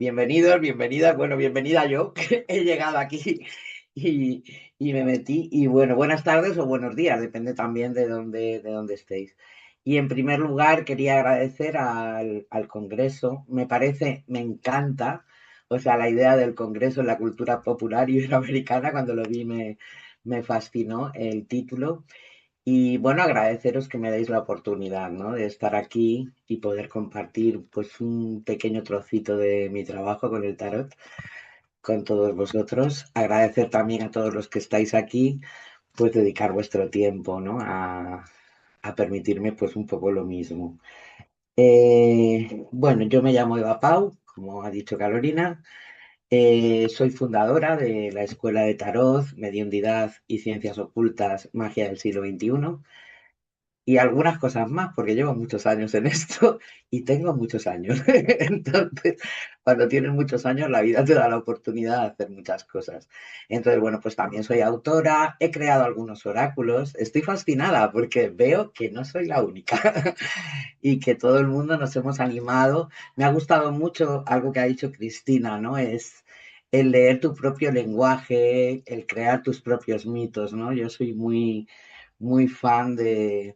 Bienvenidos, bienvenidas. Bueno, bienvenida yo, que he llegado aquí y, y me metí. Y bueno, buenas tardes o buenos días, depende también de dónde estéis. Y en primer lugar, quería agradecer al Congreso. Me encanta, o sea, la idea del Congreso en la cultura popular iberoamericana, cuando lo vi me fascinó el título. Y bueno, agradeceros que me deis la oportunidad, ¿no? De estar aquí y poder compartir pues un pequeño trocito de mi trabajo con el tarot con todos vosotros. Agradecer también a todos los que estáis aquí, pues dedicar vuestro tiempo, ¿no? A permitirme pues un poco lo mismo. Bueno, yo me llamo Eva Pau, como ha dicho Carolina. Soy fundadora de la Escuela de Tarot, Mediunidad y Ciencias Ocultas, Magia del siglo XXI y algunas cosas más, porque llevo muchos años en esto y tengo muchos años. Entonces, cuando tienes muchos años, la vida te da la oportunidad de hacer muchas cosas. Entonces, bueno, pues también soy autora, he creado algunos oráculos, estoy fascinada porque veo que no soy la única y que todo el mundo nos hemos animado. Me ha gustado mucho algo que ha dicho Cristina, ¿no? Es el leer tu propio lenguaje, el crear tus propios mitos, ¿no? Yo soy muy fan de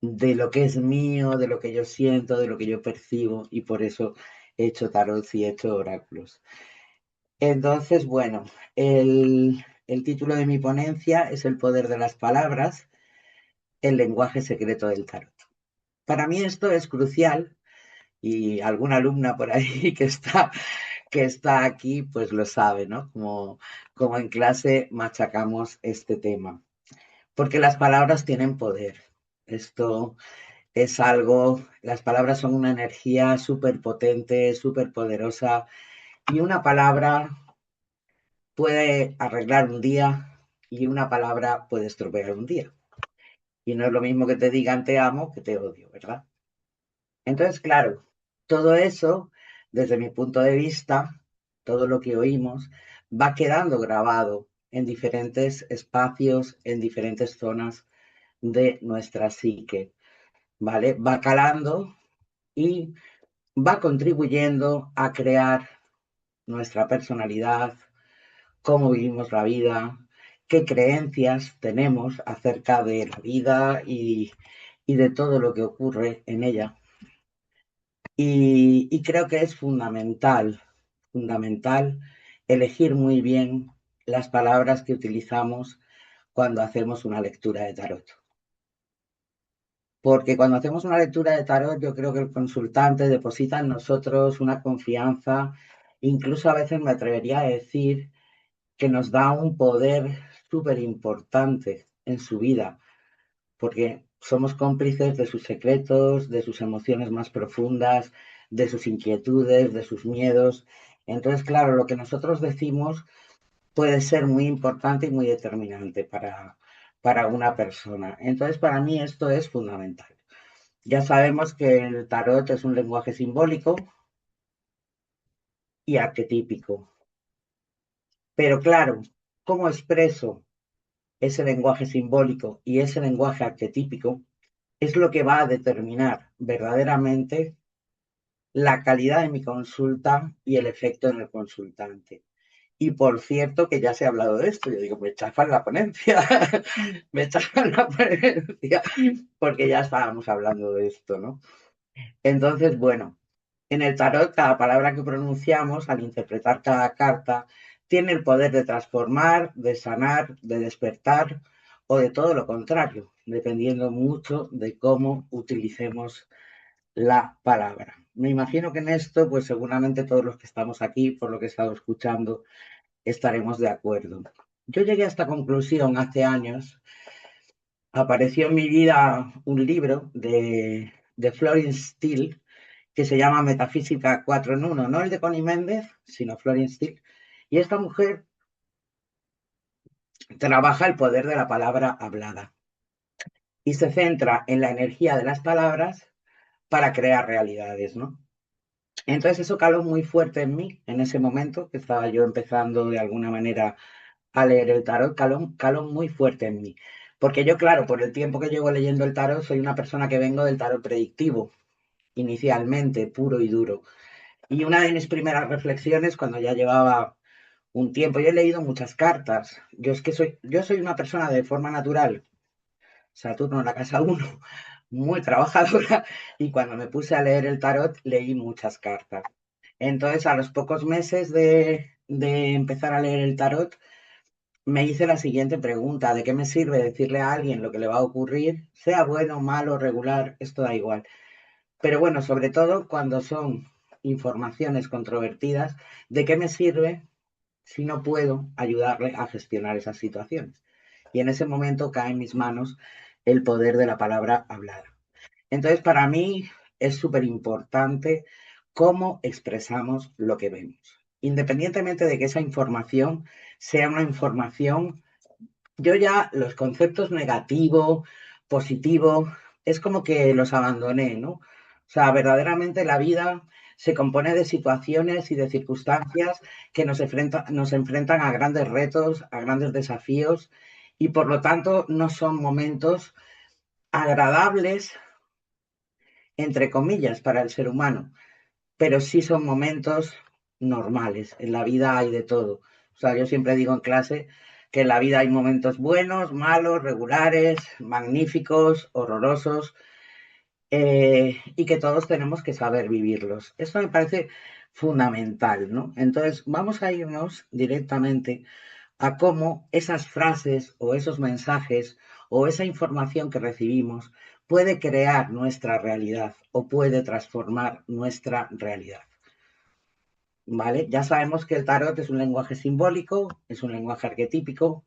lo que es mío, de lo que yo siento, de lo que yo percibo, y por eso he hecho tarot y he hecho oráculos. Entonces, bueno, el título de mi ponencia es El poder de las palabras, el lenguaje secreto del tarot. Para mí esto es crucial y alguna alumna por ahí que está aquí, pues lo sabe, ¿no? Como en clase machacamos este tema. Porque las palabras tienen poder. Esto es algo, las palabras son una energía súper potente, súper poderosa, y una palabra puede arreglar un día y una palabra puede estropear un día. Y no es lo mismo que te digan te amo que te odio, ¿verdad? Entonces, claro, todo eso, desde mi punto de vista, todo lo que oímos, va quedando grabado en diferentes espacios, en diferentes zonas de nuestra psique, ¿vale? Va calando y va contribuyendo a crear nuestra personalidad, cómo vivimos la vida, qué creencias tenemos acerca de la vida y de todo lo que ocurre en ella. Y creo que es fundamental elegir muy bien las palabras que utilizamos cuando hacemos una lectura de tarot. Porque cuando hacemos una lectura de tarot, yo creo que el consultante deposita en nosotros una confianza, incluso a veces me atrevería a decir que nos da un poder súper importante en su vida, porque somos cómplices de sus secretos, de sus emociones más profundas, de sus inquietudes, de sus miedos. Entonces, claro, lo que nosotros decimos puede ser muy importante y muy determinante para una persona. Entonces, para mí esto es fundamental. Ya sabemos que el tarot es un lenguaje simbólico y arquetípico. Pero claro, ¿cómo expreso ese lenguaje simbólico y ese lenguaje arquetípico? Es lo que va a determinar verdaderamente la calidad de mi consulta y el efecto en el consultante. Y por cierto, que ya se ha hablado de esto, yo digo, me chafan la ponencia, me chafan la ponencia, porque ya estábamos hablando de esto, ¿no? Entonces, bueno, en el tarot, cada palabra que pronunciamos al interpretar cada carta tiene el poder de transformar, de sanar, de despertar o de todo lo contrario, dependiendo mucho de cómo utilicemos la palabra. Me imagino que en esto, pues seguramente todos los que estamos aquí, por lo que he estado escuchando, estaremos de acuerdo. Yo llegué a esta conclusión hace años. Apareció en mi vida un libro de Florence Steele que se llama Metafísica 4 en 1, no el de Connie Méndez, sino Florence Steele. Y esta mujer trabaja el poder de la palabra hablada y se centra en la energía de las palabras para crear realidades, ¿no? Entonces eso caló muy fuerte en mí en ese momento, que estaba yo empezando de alguna manera a leer el tarot, caló muy fuerte en mí. Porque yo, claro, por el tiempo que llevo leyendo el tarot, soy una persona que vengo del tarot predictivo, inicialmente, puro y duro. Y una de mis primeras reflexiones, cuando ya llevaba un tiempo, yo he leído muchas cartas. Yo soy una persona de forma natural, Saturno en la casa uno, muy trabajadora, y cuando me puse a leer el tarot, leí muchas cartas. Entonces, a los pocos meses de empezar a leer el tarot, me hice la siguiente pregunta: ¿de qué me sirve decirle a alguien lo que le va a ocurrir? Sea bueno, malo, regular, esto da igual. Pero bueno, sobre todo cuando son informaciones controvertidas, ¿de qué me sirve si no puedo ayudarle a gestionar esas situaciones? Y en ese momento cae en mis manos el poder de la palabra hablada. Entonces, para mí es súper importante cómo expresamos lo que vemos. Independientemente de que esa información sea una información, yo ya los conceptos negativo, positivo, es como que los abandoné, ¿no? O sea, verdaderamente la vida se compone de situaciones y de circunstancias que nos enfrentan a grandes retos, a grandes desafíos, y por lo tanto no son momentos agradables, entre comillas, para el ser humano, pero sí son momentos normales. En la vida hay de todo. O sea, yo siempre digo en clase que en la vida hay momentos buenos, malos, regulares, magníficos, horrorosos, y que todos tenemos que saber vivirlos. Esto me parece fundamental, ¿no? Entonces, vamos a irnos directamente a cómo esas frases o esos mensajes o esa información que recibimos puede crear nuestra realidad o puede transformar nuestra realidad. ¿Vale? Ya sabemos que el tarot es un lenguaje simbólico, es un lenguaje arquetípico,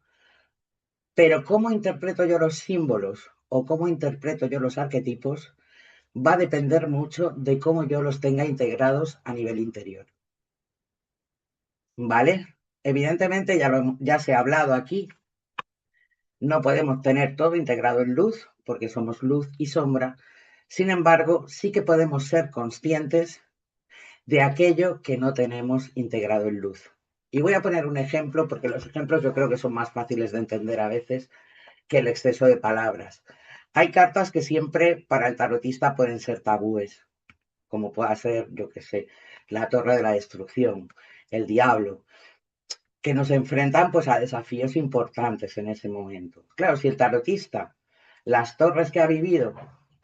pero cómo interpreto yo los símbolos o cómo interpreto yo los arquetipos va a depender mucho de cómo yo los tenga integrados a nivel interior. ¿Vale? Evidentemente, ya se ha hablado aquí, no podemos tener todo integrado en luz, porque somos luz y sombra. Sin embargo, sí que podemos ser conscientes de aquello que no tenemos integrado en luz. Y voy a poner un ejemplo, porque los ejemplos yo creo que son más fáciles de entender a veces que el exceso de palabras. Hay cartas que siempre para el tarotista pueden ser tabúes, como pueda ser, yo qué sé, la torre de la destrucción, el diablo, que nos enfrentan pues a desafíos importantes en ese momento. Claro, si el tarotista las torres que ha vivido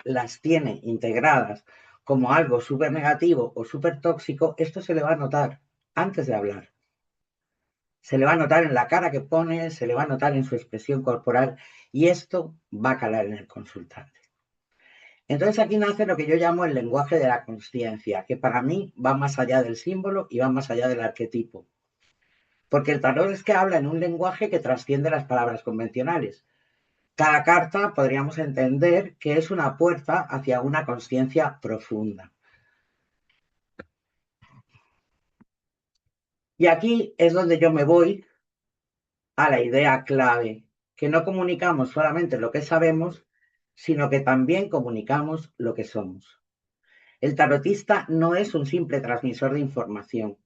las tiene integradas como algo súper negativo o súper tóxico, esto se le va a notar antes de hablar. Se le va a notar en la cara que pone, se le va a notar en su expresión corporal, y esto va a calar en el consultante. Entonces aquí nace lo que yo llamo el lenguaje de la consciencia, que para mí va más allá del símbolo y va más allá del arquetipo. Porque el tarot es que habla en un lenguaje que trasciende las palabras convencionales. Cada carta podríamos entender que es una puerta hacia una consciencia profunda. Y aquí es donde yo me voy a la idea clave, que no comunicamos solamente lo que sabemos, sino que también comunicamos lo que somos. El tarotista no es un simple transmisor de información,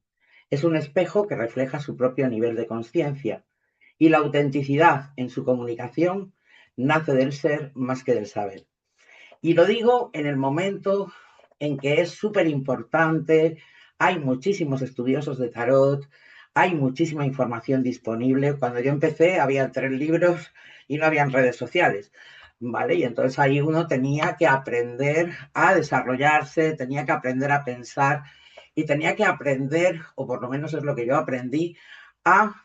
es un espejo que refleja su propio nivel de conciencia, y la autenticidad en su comunicación nace del ser más que del saber. Y lo digo en el momento en que es súper importante, hay muchísimos estudiosos de tarot, hay muchísima información disponible. Cuando yo empecé había 3 libros y no habían redes sociales, ¿vale? Y entonces ahí uno tenía que aprender a desarrollarse, tenía que aprender a pensar y tenía que aprender, o por lo menos es lo que yo aprendí, a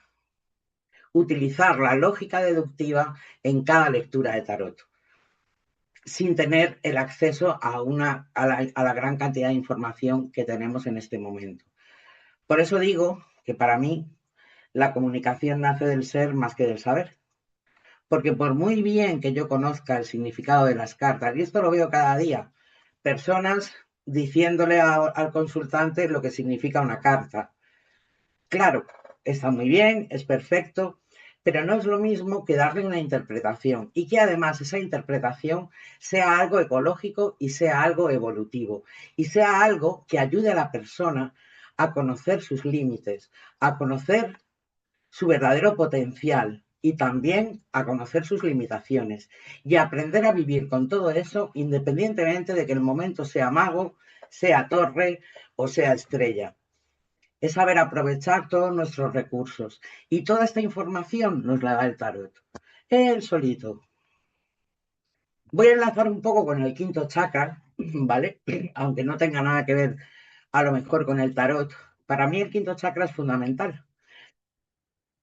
utilizar la lógica deductiva en cada lectura de tarot, sin tener el acceso a la gran cantidad de información que tenemos en este momento. Por eso digo que para mí la comunicación nace del ser más que del saber. Porque por muy bien que yo conozca el significado de las cartas, y esto lo veo cada día, personas diciéndole al consultante lo que significa una carta. Claro, está muy bien, es perfecto, pero no es lo mismo que darle una interpretación y que además esa interpretación sea algo ecológico y sea algo evolutivo y sea algo que ayude a la persona a conocer sus límites, a conocer su verdadero potencial y también a conocer sus limitaciones y a aprender a vivir con todo eso independientemente de que el momento sea mago, sea torre o sea estrella. Es saber aprovechar todos nuestros recursos. Y toda esta información nos la da el tarot. Él solito. Voy a enlazar un poco con el quinto chakra, ¿vale? Aunque no tenga nada que ver a lo mejor con el tarot. Para mí el quinto chakra es fundamental,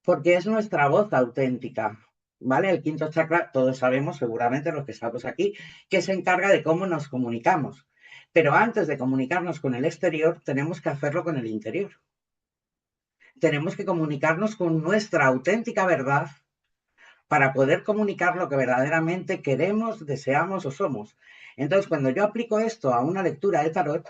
porque es nuestra voz auténtica, ¿vale? El quinto chakra, todos sabemos, seguramente los que estamos aquí, que se encarga de cómo nos comunicamos. Pero antes de comunicarnos con el exterior, tenemos que hacerlo con el interior. Tenemos que comunicarnos con nuestra auténtica verdad para poder comunicar lo que verdaderamente queremos, deseamos o somos. Entonces, cuando yo aplico esto a una lectura de tarot,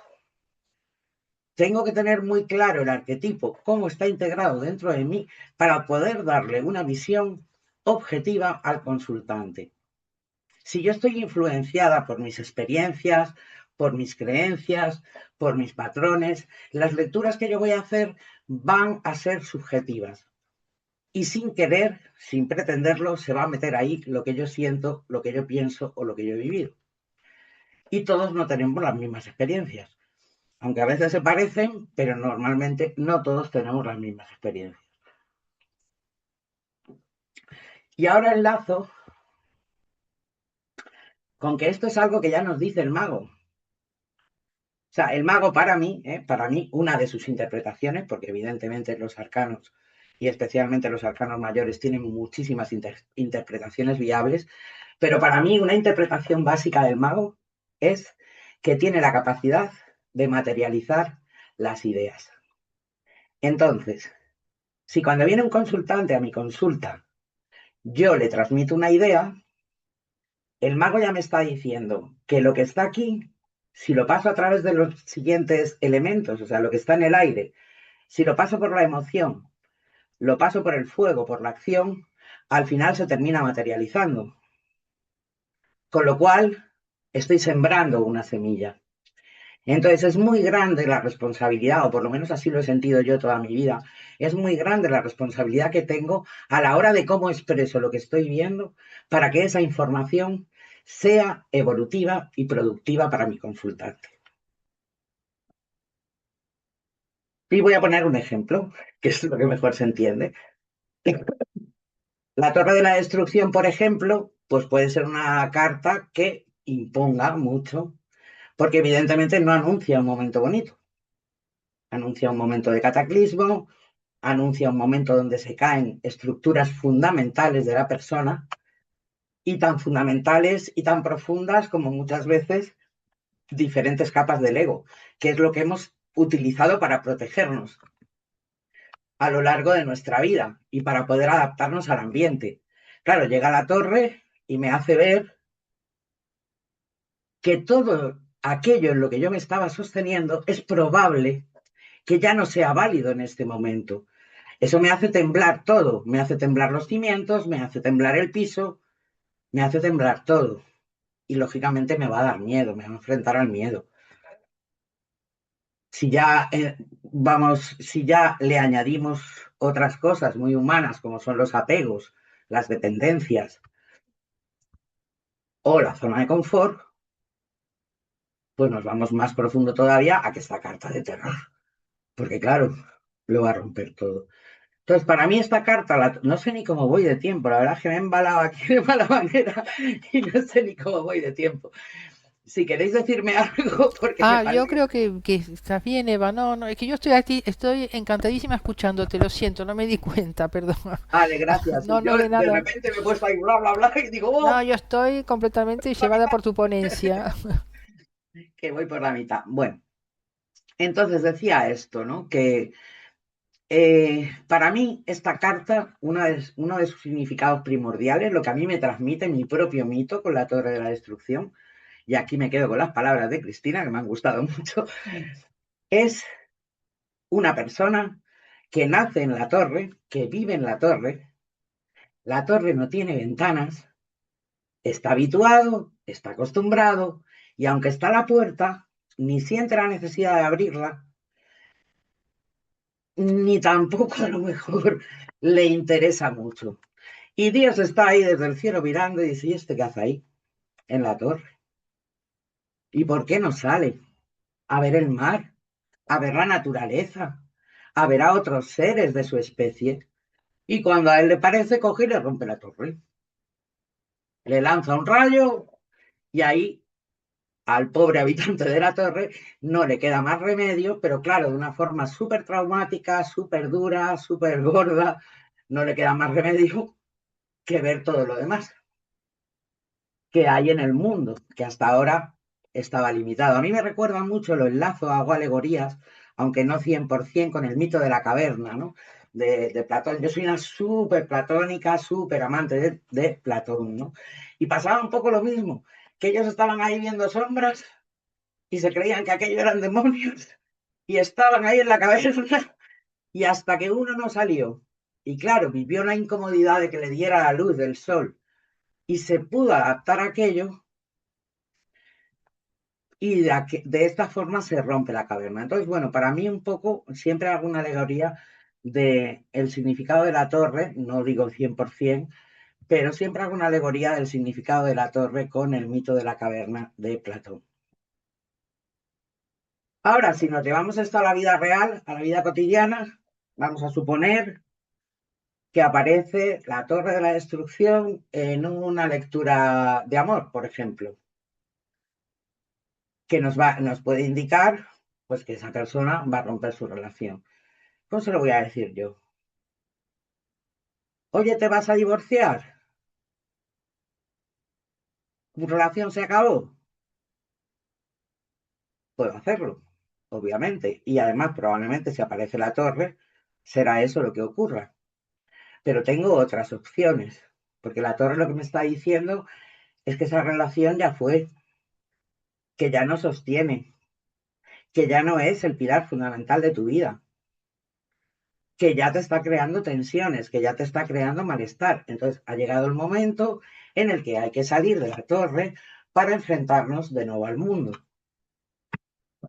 tengo que tener muy claro el arquetipo, cómo está integrado dentro de mí, para poder darle una visión objetiva al consultante. Si yo estoy influenciada por mis experiencias, por mis creencias, por mis patrones, las lecturas que yo voy a hacer van a ser subjetivas. Y sin querer, sin pretenderlo, se va a meter ahí lo que yo siento, lo que yo pienso o lo que yo he vivido. Y todos no tenemos las mismas experiencias. Aunque a veces se parecen, pero normalmente no todos tenemos las mismas experiencias. Y ahora enlazo con que esto es algo que ya nos dice el mago. O sea, el mago para mí, una de sus interpretaciones, porque evidentemente los arcanos, y especialmente los arcanos mayores, tienen muchísimas interpretaciones viables, pero para mí una interpretación básica del mago es que tiene la capacidad de materializar las ideas. Entonces, si cuando viene un consultante a mi consulta, yo le transmito una idea, el mago ya me está diciendo que lo que está aquí, si lo paso a través de los siguientes elementos, o sea, lo que está en el aire, si lo paso por la emoción, lo paso por el fuego, por la acción, al final se termina materializando. Con lo cual, estoy sembrando una semilla. Entonces es muy grande la responsabilidad, o por lo menos así lo he sentido yo toda mi vida, es muy grande la responsabilidad que tengo a la hora de cómo expreso lo que estoy viendo para que esa información sea evolutiva y productiva para mi consultante. Y voy a poner un ejemplo, que es lo que mejor se entiende. La torre de la destrucción, por ejemplo, pues puede ser una carta que imponga mucho, porque evidentemente no anuncia un momento bonito, anuncia un momento de cataclismo, anuncia un momento donde se caen estructuras fundamentales de la persona, y tan fundamentales y tan profundas como muchas veces diferentes capas del ego, que es lo que hemos utilizado para protegernos a lo largo de nuestra vida y para poder adaptarnos al ambiente. Claro, llega la torre y me hace ver que todo aquello en lo que yo me estaba sosteniendo es probable que ya no sea válido en este momento. Eso me hace temblar todo, me hace temblar los cimientos, me hace temblar el piso, me hace temblar todo. Y lógicamente me va a dar miedo, me va a enfrentar al miedo. Si ya, si ya le añadimos otras cosas muy humanas, como son los apegos, las dependencias o la zona de confort, pues nos vamos más profundo todavía a que esta carta de terror. Porque claro, lo va a romper todo. Entonces, para mí esta carta, no sé ni cómo voy de tiempo, la verdad es que me he embalado aquí de mala manera y no sé ni cómo voy de tiempo. Si queréis decirme algo, porque me Ah, yo parece... creo que estás bien, Eva. No, no, es que yo estoy aquí, estoy encantadísima escuchándote, lo siento, no me di cuenta, perdón. Vale, gracias. No, Y yo no, de de nada. repente me he puesto ahí bla, bla, bla y digo, No, ¡oh! yo estoy completamente La llevada mitad, por tu ponencia. que voy por la mitad. Bueno, entonces decía esto, ¿no? Que para mí esta carta, uno de sus significados primordiales, lo que a mí me transmite mi propio mito con la Torre de la Destrucción, y aquí me quedo con las palabras de Cristina, que me han gustado mucho, es una persona que nace en la torre, que vive en la torre no tiene ventanas, está habituado, está acostumbrado, y aunque está a la puerta, ni siente la necesidad de abrirla, ni tampoco a lo mejor le interesa mucho. Y Dios está ahí desde el cielo mirando y dice, ¿y este qué hace ahí? En la torre. ¿Y por qué no sale a ver el mar? a ver la naturaleza, a ver a otros seres de su especie. Y cuando a él le parece, coge y le rompe la torre. Le lanza un rayo y ahí al pobre habitante de la torre no le queda más remedio, pero claro, de una forma súper traumática, súper dura, súper gorda, no le queda más remedio que ver todo lo demás que hay en el mundo, que hasta ahora estaba limitado. A mí me recuerda mucho, lo enlazo, hago alegorías, aunque no 100% con el mito de la caverna, ¿no? De Platón. Yo soy una súper platónica, súper amante de Platón, ¿no? Y pasaba un poco lo mismo, que ellos estaban ahí viendo sombras y se creían que aquello eran demonios y estaban ahí en la caverna y hasta que uno no salió y claro, vivió la incomodidad de que le diera la luz del sol y se pudo adaptar a aquello, y de esta forma se rompe la caverna. Entonces, bueno, para mí un poco, siempre hago una alegoría de el significado de la torre, no digo 100%, pero siempre hago una alegoría del significado de la torre con el mito de la caverna de Platón. Ahora, si nos llevamos esto a la vida real, a la vida cotidiana, vamos a suponer que aparece la torre de la destrucción en una lectura de amor, por ejemplo, que nos puede indicar pues, que esa persona va a romper su relación. ¿Cómo se lo voy a decir yo? Oye, ¿te vas a divorciar? ¿Tu relación se acabó? Puedo hacerlo, obviamente. Y además, probablemente si aparece la torre, será eso lo que ocurra. Pero tengo otras opciones, porque la torre lo que me está diciendo es que esa relación ya fue, que ya no sostiene, que ya no es el pilar fundamental de tu vida, que ya te está creando tensiones, que ya te está creando malestar. Entonces ha llegado el momento en el que hay que salir de la torre para enfrentarnos de nuevo al mundo.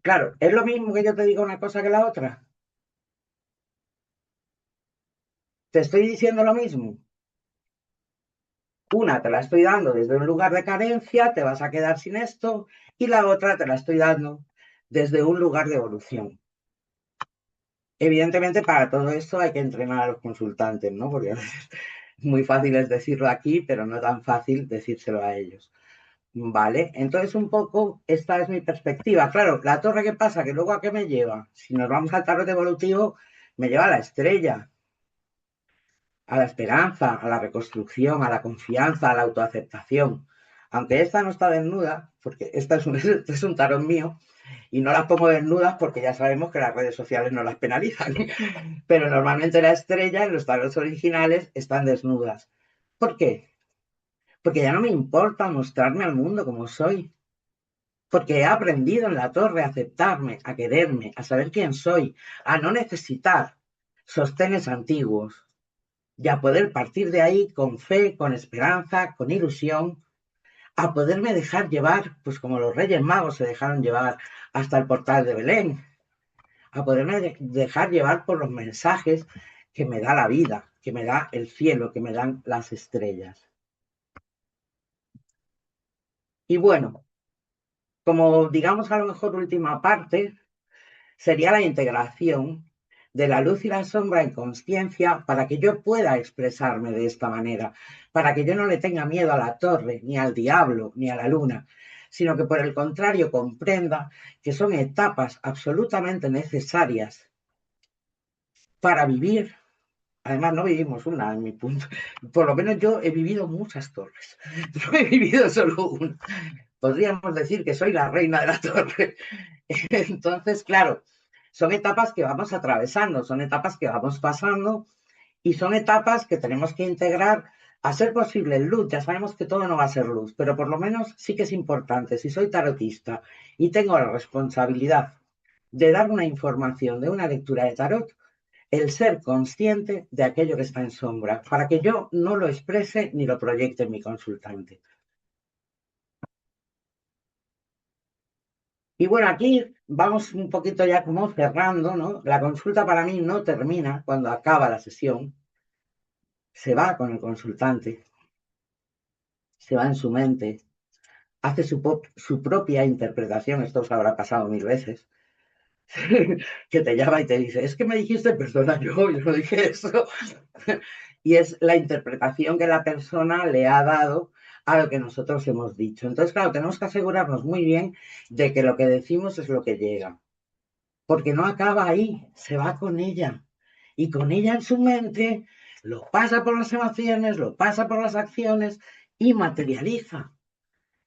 Claro, es lo mismo que yo te diga una cosa que la otra. Te estoy diciendo lo mismo. Una te la estoy dando desde un lugar de carencia, te vas a quedar sin esto, y la otra te la estoy dando desde un lugar de evolución. Evidentemente, para todo esto hay que entrenar a los consultantes, ¿no? Porque es muy fácil es decirlo aquí, pero no tan fácil decírselo a ellos. Vale, entonces un poco esta es mi perspectiva. Claro, la torre, ¿qué pasa? Que luego a qué me lleva. Si nos vamos al tarot evolutivo, me lleva a la estrella, a la esperanza, a la reconstrucción, a la confianza, a la autoaceptación. Aunque esta no está desnuda, porque esta es este es un tarot mío, y no las pongo desnudas porque ya sabemos que las redes sociales no las penalizan. Pero normalmente la estrella en los tarots originales están desnudas. ¿Por qué? Porque ya no me importa mostrarme al mundo como soy. Porque he aprendido en la torre a aceptarme, a quererme, a saber quién soy, a no necesitar sostenes antiguos y a poder partir de ahí con fe, con esperanza, con ilusión, a poderme dejar llevar, pues como los Reyes Magos se dejaron llevar hasta el portal de Belén, a poderme dejar llevar por los mensajes que me da la vida, que me da el cielo, que me dan las estrellas. Y bueno, como digamos a lo mejor última parte, sería la integración de la luz y la sombra en conciencia para que yo pueda expresarme de esta manera, para que yo no le tenga miedo a la torre, ni al diablo, ni a la luna, sino que por el contrario comprenda que son etapas absolutamente necesarias para vivir. Además, no vivimos una, en mi punto. Por lo menos yo he vivido muchas torres. No he vivido solo una. Podríamos decir que soy la reina de la torre. Entonces, claro, son etapas que vamos atravesando, son etapas que vamos pasando y son etapas que tenemos que integrar a ser posible en luz. Ya sabemos que todo no va a ser luz, pero por lo menos sí que es importante. Si soy tarotista y tengo la responsabilidad de dar una información de una lectura de tarot, el ser consciente de aquello que está en sombra, para que yo no lo exprese ni lo proyecte en mi consultante. Y bueno, aquí vamos un poquito ya como cerrando, ¿no? La consulta para mí no termina cuando acaba la sesión, se va con el consultante, se va en su mente, hace su propia interpretación, esto os habrá pasado mil veces, que te llama y te dice, es que me dijiste, perdona, yo no dije eso. Y es la interpretación que la persona le ha dado a lo que nosotros hemos dicho. Entonces, claro, tenemos que asegurarnos muy bien de que lo que decimos es lo que llega, porque no acaba ahí, se va con ella. Y con ella en su mente lo pasa por las emociones, lo pasa por las acciones y materializa.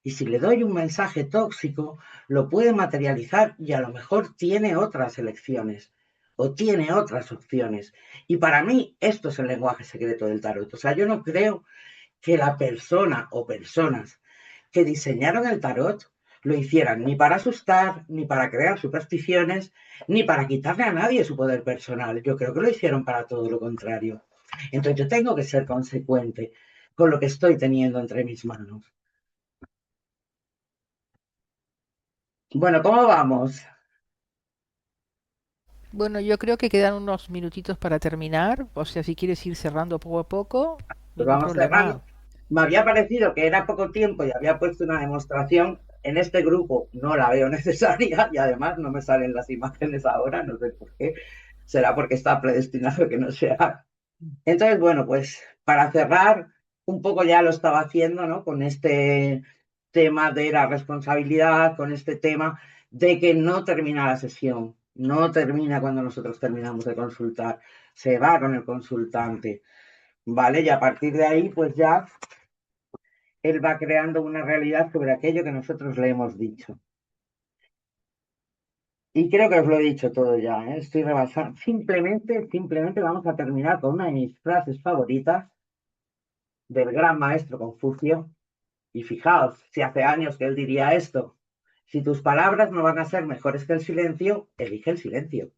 Y si le doy un mensaje tóxico, lo puede materializar y a lo mejor tiene otras elecciones o tiene otras opciones. Y para mí esto es el lenguaje secreto del tarot. O sea, yo no creo que la persona o personas que diseñaron el tarot lo hicieran ni para asustar, ni para crear supersticiones, ni para quitarle a nadie su poder personal. Yo creo que lo hicieron para todo lo contrario. Entonces yo tengo que ser consecuente con lo que estoy teniendo entre mis manos. Bueno, ¿cómo vamos? Bueno, yo creo que quedan unos minutitos para terminar, o sea, si quieres ir cerrando poco a poco, Pues ningún vamos cerrando. problema. Me había parecido que era poco tiempo y había puesto una demostración. En este grupo no la veo necesaria y además no me salen las imágenes ahora, no sé por qué. Será porque está predestinado que no sea. Entonces, bueno, pues para cerrar, un poco ya lo estaba haciendo, ¿no? Con este tema de la responsabilidad, con este tema de que no termina la sesión, no termina cuando nosotros terminamos de consultar, se va con el consultante. ¿Vale? Y a partir de ahí, pues ya él va creando una realidad sobre aquello que nosotros le hemos dicho. Y creo que os lo he dicho todo ya, ¿eh? Estoy rebasando. Simplemente vamos a terminar con una de mis frases favoritas del gran maestro Confucio. Y fijaos, si hace años que él diría esto, si tus palabras no van a ser mejores que el silencio, elige el silencio.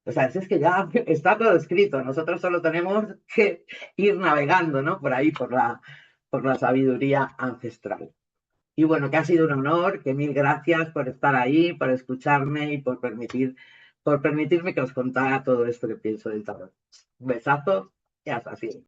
O sea, es que ya está todo escrito, nosotros solo tenemos que ir navegando, ¿no? Por ahí, por la sabiduría ancestral. Y bueno, que ha sido un honor, que mil gracias por estar ahí, por escucharme y por permitirme que os contara todo esto que pienso del tarot. Un besazo y hasta siempre.